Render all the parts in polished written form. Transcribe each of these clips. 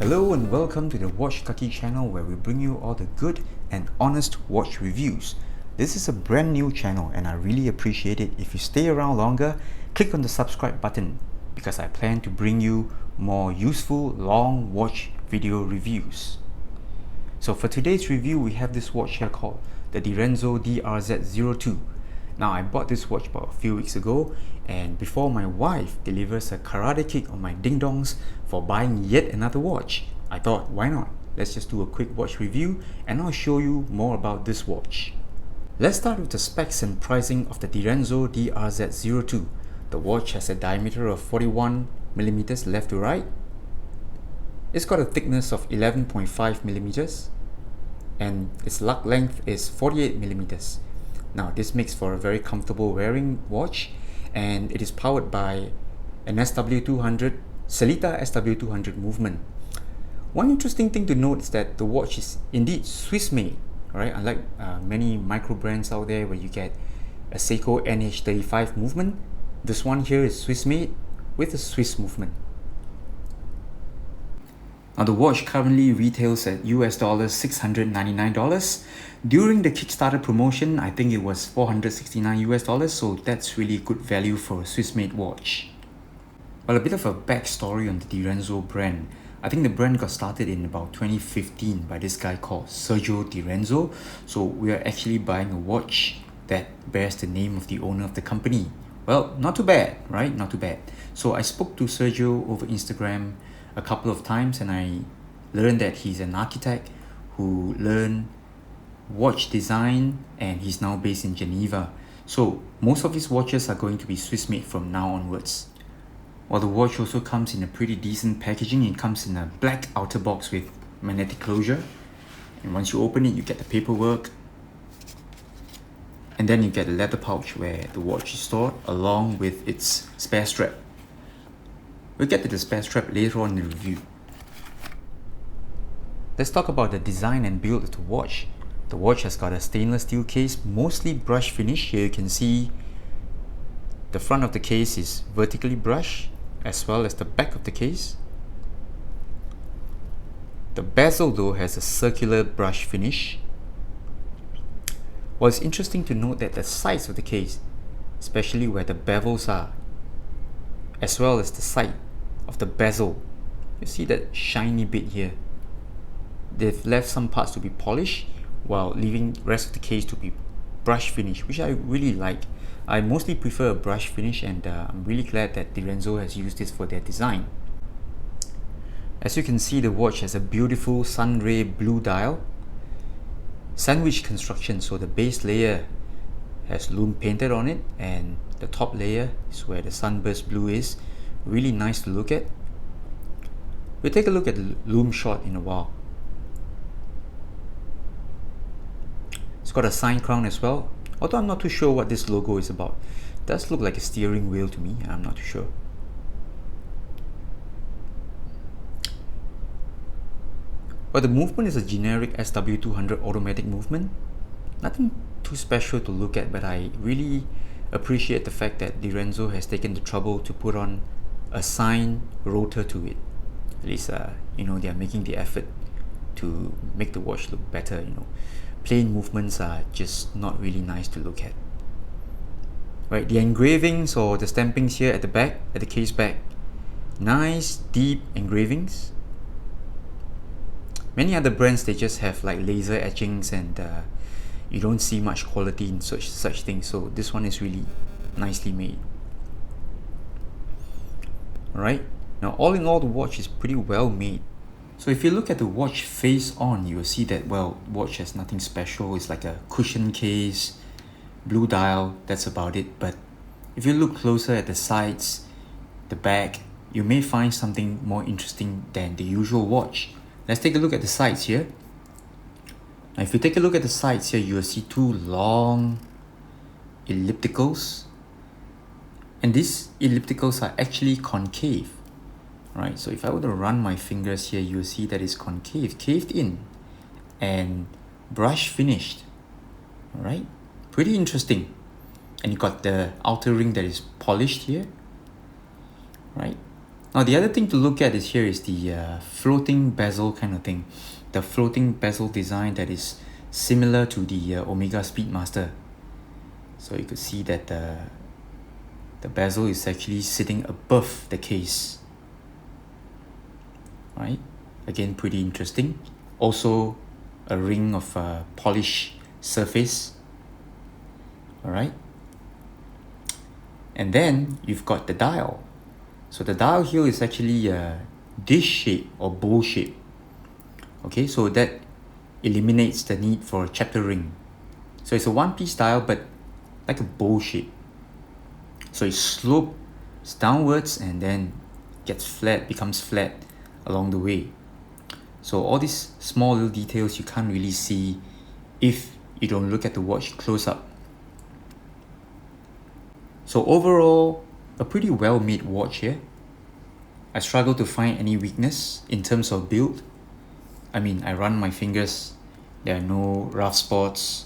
Hello and welcome to the Watch Kaki channel where we bring you all the good and honest watch reviews. This is a brand new channel and I really appreciate it if you stay around longer. Click on the subscribe button because I plan to bring you more useful long watch video reviews. So for today's review we have this watch here called the Direnzo DRZ02. Now I bought this watch about a few weeks ago, and before my wife delivers a karate kick on my ding-dongs for buying yet another watch, I thought, why not? Let's just do a quick watch review and I'll show you more about this watch. Let's start with the specs and pricing of the Direnzo DRZ02. The watch has a diameter of 41mm left to right. It's got a thickness of 11.5mm and its lug length is 48mm. Now this makes for a very comfortable wearing watch, and it is powered by an SW200 Sellita SW200 movement. One interesting thing to note is that the watch is indeed Swiss made, right? Unlike many micro brands out there where you get a Seiko NH35 movement, this one here is Swiss made with a Swiss movement. Now the watch currently retails at US $699. During the Kickstarter promotion, I think it was $469 US, so that's really good value for a Swiss made watch. Well, a bit of a backstory on the Direnzo brand. I think the brand got started in about 2015 by this guy called Sergio Direnzo. So we are actually buying a watch that bears the name of the owner of the company. Well, not too bad, right? Not too bad. So I spoke to Sergio over Instagram a couple of times and I learned that he's an architect who learned watch design and he's now based in Geneva. So most of his watches are going to be Swiss made from now onwards. While the watch also comes in a pretty decent packaging. It comes in a black outer box with magnetic closure, and once you open it you get the paperwork, and then you get a leather pouch where the watch is stored along with its spare strap. We'll get to the spare strap later on in the review. Let's talk about the design and build of the watch. The watch has got a stainless steel case, mostly brush finish. Here you can see the front of the case is vertically brushed, as well as the back of the case. The bezel though has a circular brush finish. Well, it's interesting to note that the sides of the case, especially where the bevels are, as well as the side of the bezel, you see that shiny bit here. They've left some parts to be polished while leaving the rest of the case to be brush finish, which I really like. I mostly prefer a brush finish, and I'm really glad that Direnzo has used this for their design. As you can see, the watch has a beautiful sunray blue dial, sandwich construction, so the base layer has lume painted on it and the top layer is where the sunburst blue is. Really nice to look at. We'll take a look at the lume shot in a while. It's got a sign crown as well, although I'm not too sure what this logo is about. It does look like a steering wheel to me, I'm not too sure. But the movement is a generic SW200 automatic movement. Nothing too special to look at, but I really appreciate the fact that Direnzo has taken the trouble to put on a sign rotor to it. At least, they are making the effort to make the watch look better. Plain movements are just not really nice to look at. Right, the engravings or the stampings here at the back, at the case back, nice deep engravings. Many other brands, they just have like laser etchings and you don't see much quality in such things. So this one is really nicely made. Alright, now all in all the watch is pretty well made. So if you look at the watch face on, you will see that, well, watch has nothing special. It's like a cushion case, blue dial, that's about it. But if you look closer at the sides, the back, you may find something more interesting than the usual watch. Let's take a look at the sides here. Now if you take a look at the sides here, you will see two long ellipticals. And these ellipticals are actually concave. Right, so if I were to run my fingers here, you'll see that it's concave, caved in and brush finished. Alright, pretty interesting. And you got the outer ring that is polished here. Right, Now the other thing to look at is here is the floating bezel kind of thing. The floating bezel design that is similar to the Omega Speedmaster. So you could see that the bezel is actually sitting above the case. Right? Again, pretty interesting. Also a ring of polished surface. Alright. And then you've got the dial. So the dial here is actually dish shape or bowl shape. Okay, so that eliminates the need for a chapter ring. So it's a one-piece dial, but like a bowl shape. So it slopes downwards and then gets flat, becomes flat along the way. So all these small little details you can't really see if you don't look at the watch close up. So overall, a pretty well made watch here. I struggle to find any weakness in terms of build. I mean, I run my fingers, there are no rough spots.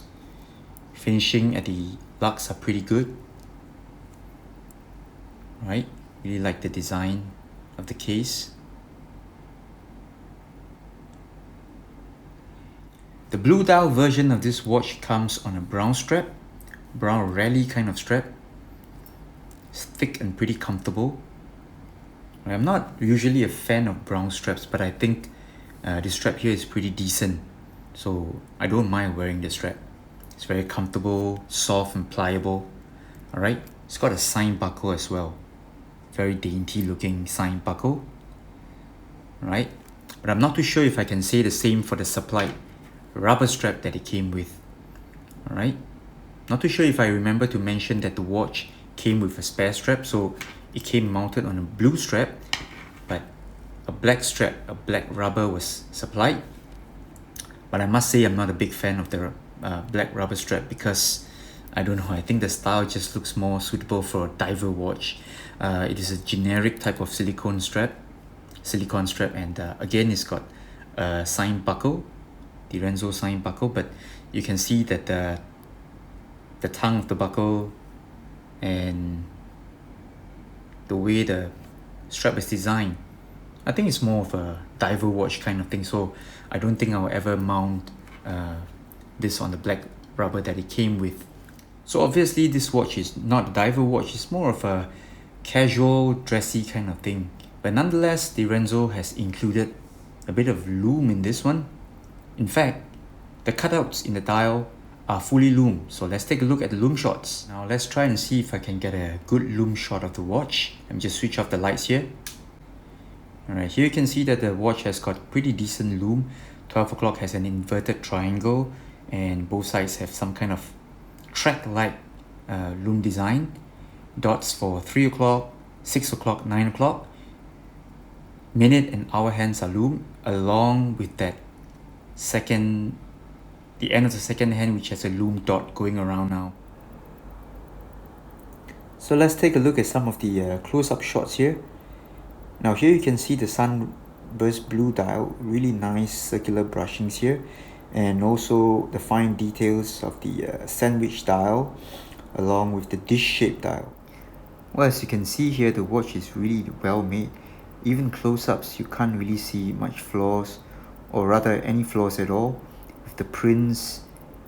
Finishing at the lugs are pretty good. Right, really like the design of the case. The blue dial version of this watch comes on a brown strap, brown rally kind of strap. It's thick and pretty comfortable. I'm not usually a fan of brown straps, but I think this strap here is pretty decent. So I don't mind wearing this strap. It's very comfortable, soft and pliable. Alright, it's got a sign buckle as well. Very dainty looking sign buckle. Right, but I'm not too sure if I can say the same for the supplied rubber strap that it came with. Alright, not too sure if I remember to mention that the watch came with a spare strap, so it came mounted on a blue strap, but a black strap, a black rubber was supplied. But I must say I'm not a big fan of the black rubber strap because I don't know, I think the style just looks more suitable for a diver watch. It is a generic type of silicone strap, and again it's got a sign buckle, Direnzo sign buckle, but you can see that the tongue of the buckle and the way the strap is designed, I think it's more of a diver watch kind of thing, so I don't think I'll ever mount this on the black rubber that it came with. So obviously this watch is not a diver watch, it's more of a casual, dressy kind of thing. But nonetheless, Direnzo has included a bit of lume in this one. In fact, the cutouts in the dial are fully lume. So let's take a look at the lume shots. Now let's try and see if I can get a good lume shot of the watch. Let me just switch off the lights here. Alright, here you can see that the watch has got pretty decent lume. 12 o'clock has an inverted triangle and both sides have some kind of track-like lume design. Dots for 3 o'clock, 6 o'clock, 9 o'clock. Minute and hour hands are lume, along with that the end of the second hand, which has a lume dot going around now. So let's take a look at some of the close-up shots here. Now here you can see the sunburst blue dial, really nice circular brushings here, and also the fine details of the sandwich dial along with the dish shape dial. Well, as you can see here, the watch is really well made. Even close-ups, you can't really see much flaws, or rather any flaws at all, with the prints,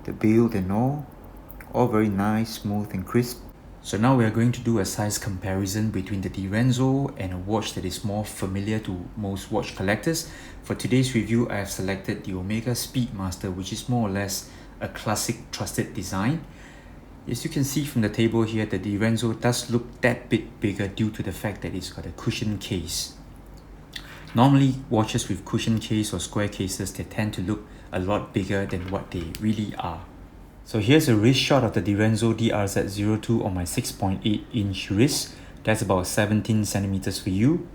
the build and all very nice, smooth and crisp. So now we are going to do a size comparison between the Direnzo and a watch that is more familiar to most watch collectors. For today's review, I have selected the Omega Speedmaster, which is more or less a classic trusted design. As you can see from the table here, the Direnzo does look that bit bigger due to the fact that it's got a cushion case. Normally, watches with cushion case or square cases, they tend to look a lot bigger than what they really are. So here's a wrist shot of the Direnzo DRZ02 on my 6.8 inch wrist. That's about 17 centimeters for you.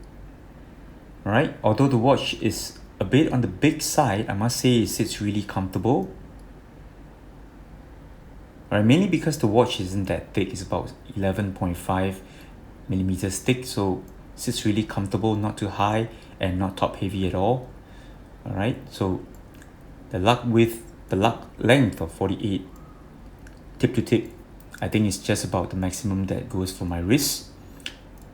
Alright, although the watch is a bit on the big side, I must say it sits really comfortable. Alright, mainly because the watch isn't that thick, it's about 11.5 millimeters thick, so it sits really comfortable, not too high and not top heavy at all. Alright, so the lug length of 48 tip to tip, I think it's just about the maximum that goes for my wrist.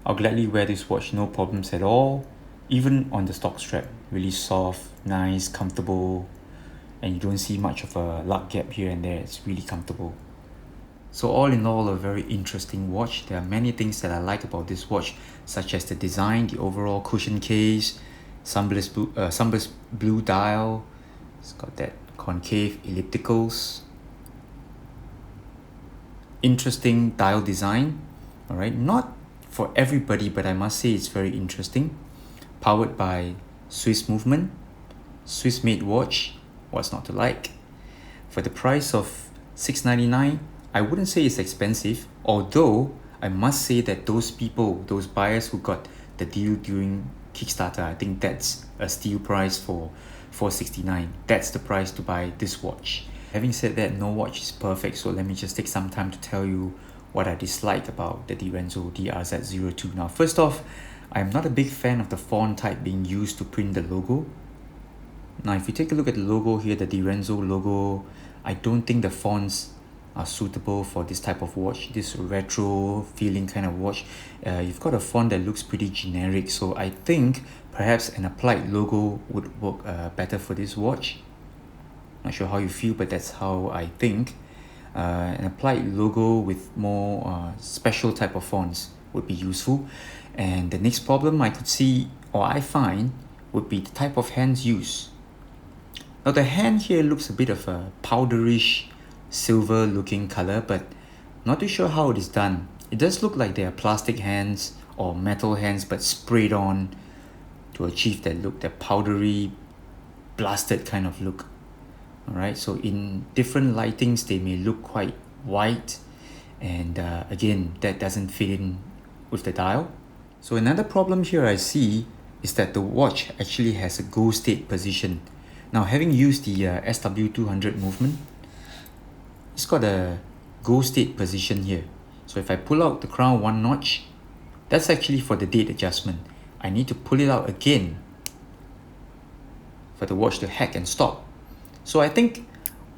I'll gladly wear this watch, no problems at all. Even on the stock strap, really soft, nice, comfortable, and you don't see much of a lug gap here and there. It's really comfortable. So all in all, a very interesting watch. There are many things that I like about this watch, such as the design, the overall cushion case, sunburst blue dial. It's got that concave ellipticals. Interesting dial design. All right, not for everybody, but I must say it's very interesting. Powered by Swiss movement, Swiss made watch. What's not to like? For the price of $699, I wouldn't say it's expensive, although I must say that those people, those buyers who got the deal during Kickstarter, I think that's a steal price for $469. That's the price to buy this watch. Having said that, no watch is perfect, so let me just take some time to tell you what I dislike about the Direnzo DRZ02. Now, first off, I'm not a big fan of the font type being used to print the logo. Now, if you take a look at the logo here, the Direnzo logo, I don't think the fonts are suitable for this type of watch, this retro feeling kind of watch. You've got a font that looks pretty generic, so I think perhaps an applied logo would work better for this watch. Not sure how you feel, but that's how I think. An applied logo with more special type of fonts would be useful. And the next problem I could see, or I find, would be the type of hands used. Now the hand here looks a bit of a powderish silver looking color, but not too sure how it is done. It does look like they are plastic hands or metal hands, but sprayed on to achieve that look, that powdery, blasted kind of look. Alright, so in different lightings they may look quite white, and again, that doesn't fit in with the dial. So another problem here I see is that the watch actually has a go state position. Now, having used the SW200 movement, it's got a go state position here. So if I pull out the crown one notch, that's actually for the date adjustment. I need to pull it out again for the watch to hack and stop. So I think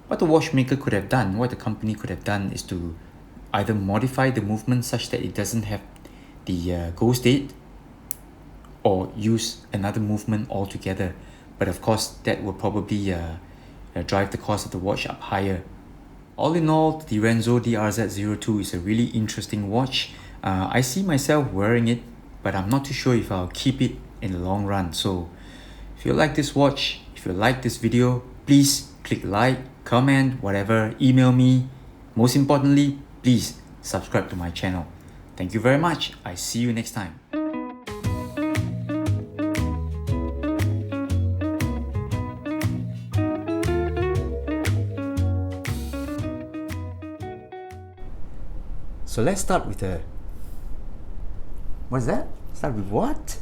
what the watchmaker could have done, what the company could have done, is to either modify the movement such that it doesn't have the go state, or use another movement altogether. But of course, that will probably drive the cost of the watch up higher. All in all, the Direnzo DRZ02 is a really interesting watch. I see myself wearing it, but I'm not too sure if I'll keep it in the long run. So if you like this watch, if you like this video, please click like, comment, whatever, email me. Most importantly, please subscribe to my channel. Thank you very much. I see you next time. So let's start with the... What's that? Start with what?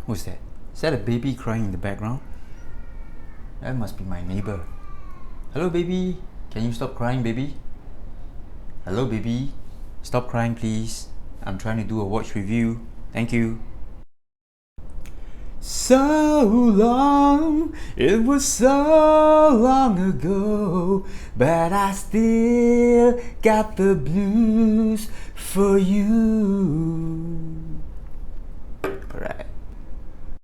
Who's that? Is that a baby crying in the background? That must be my neighbor. Hello, baby. Can you stop crying, baby? Hello, baby. Stop crying, please. I'm trying to do a watch review. Thank you. So long, it was so long ago, but I still got the blues for you. Alright.